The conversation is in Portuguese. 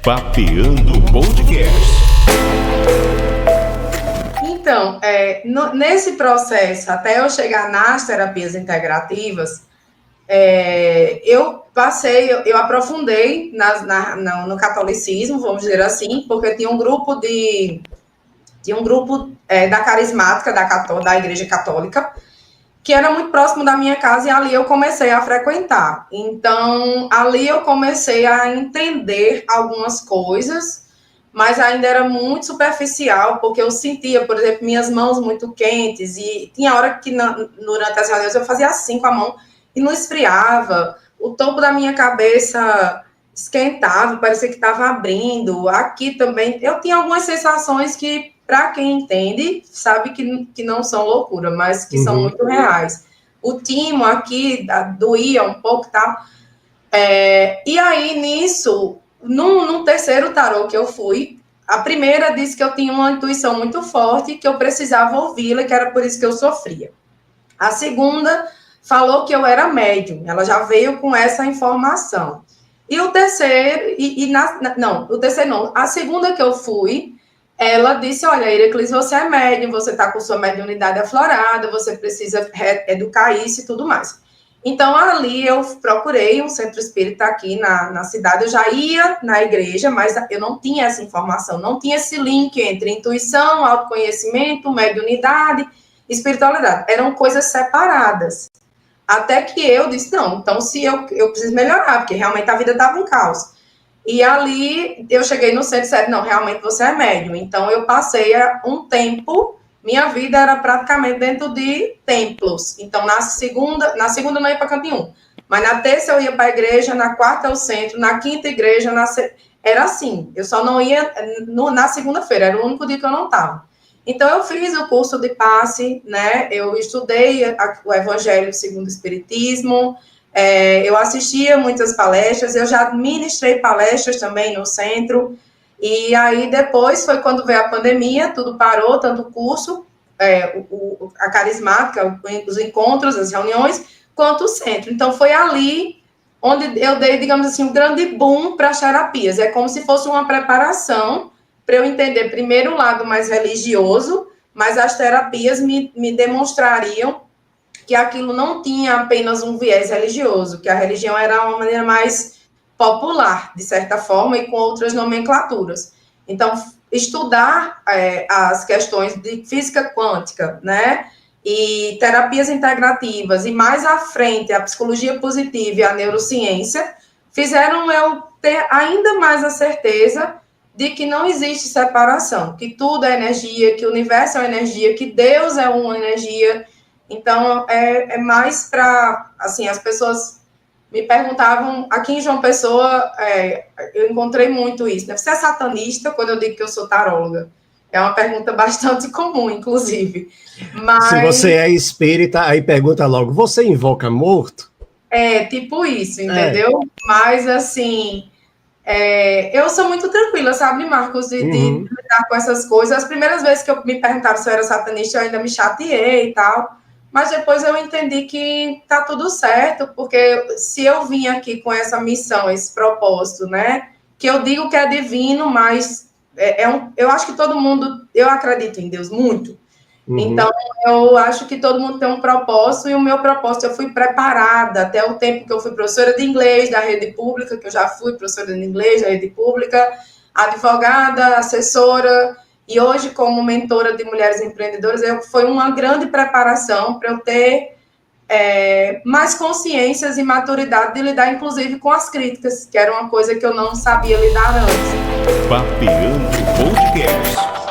Papeando Podcast. Então, nesse processo, até eu chegar nas terapias integrativas, eu aprofundei no catolicismo, vamos dizer assim, porque tinha um grupo da carismática da Igreja Católica, que era muito próximo da minha casa, e ali eu comecei a frequentar. Então, ali eu comecei a entender algumas coisas, mas ainda era muito superficial, porque eu sentia, por exemplo, minhas mãos muito quentes, e tinha hora que durante as reuniões eu fazia assim com a mão e não esfriava, o topo da minha cabeça esquentava, parecia que estava abrindo, aqui também, eu tinha algumas sensações que, para quem entende, sabe que não são loucura, mas que são muito reais. O timo aqui doía um pouco, tá? E aí, nisso, no terceiro tarô que eu fui, a primeira disse que eu tinha uma intuição muito forte, que eu precisava ouvi-la, que era por isso que eu sofria. A segunda falou que eu era médium, ela já veio com essa informação. E o terceiro, a segunda que eu fui, ela disse, olha, Iraclis, você é médium, você está com sua mediunidade aflorada, você precisa educar isso e tudo mais. Então, ali eu procurei um centro espírita aqui na cidade, eu já ia na igreja, mas eu não tinha essa informação, não tinha esse link entre intuição, autoconhecimento, mediunidade, espiritualidade, eram coisas separadas. Até que eu disse, não, então se eu preciso melhorar, porque realmente a vida estava um caos. E ali eu cheguei no centro e disse, não, realmente você é médium. Então eu passei um tempo, minha vida era praticamente dentro de templos. Então na segunda eu não ia para canto nenhum. Mas na terça eu ia para a igreja, na quarta ao centro, na quinta igreja, era assim. Eu só não ia na segunda-feira, era o único dia que eu não estava. Então, eu fiz o curso de passe, né? Eu estudei o Evangelho segundo o Espiritismo, eu assistia muitas palestras, eu já ministrei palestras também no centro, e aí depois foi quando veio a pandemia, tudo parou, tanto o curso, a carismática, os encontros, as reuniões, quanto o centro. Então, foi ali onde eu dei, digamos assim, um grande boom para as terapias. É como se fosse uma preparação para eu entender primeiro o lado mais religioso, mas as terapias me demonstrariam que aquilo não tinha apenas um viés religioso, que a religião era uma maneira mais popular, de certa forma, e com outras nomenclaturas. Então, estudar as questões de física quântica, né, e terapias integrativas, e mais à frente, a psicologia positiva e a neurociência, fizeram eu ter ainda mais a certeza de que não existe separação, que tudo é energia, que o universo é uma energia, que Deus é uma energia. Então, é mais para, assim, as pessoas me perguntavam, aqui em João Pessoa, eu encontrei muito isso, né? Você é satanista? Quando eu digo que eu sou taróloga. É uma pergunta bastante comum, inclusive. Mas, se você é espírita, aí pergunta logo, você invoca morto? Tipo isso, entendeu? Mas, assim... eu sou muito tranquila, sabe, Marcos, de lidar com essas coisas. As primeiras vezes que me perguntaram se eu era satanista, eu ainda me chateei e tal, mas depois eu entendi que tá tudo certo, porque se eu vim aqui com essa missão, esse propósito, né, que eu digo que é divino, mas eu acho que todo mundo, eu acredito em Deus muito, então eu acho que todo mundo tem um propósito, e o meu propósito, eu fui preparada até o tempo que eu fui professora de inglês da rede pública, que eu já fui professora de inglês da rede pública, advogada, assessora, e hoje como mentora de mulheres empreendedoras, foi uma grande preparação para eu ter mais consciências e maturidade de lidar, inclusive, com as críticas, que era uma coisa que eu não sabia lidar antes. Papeando Podcast.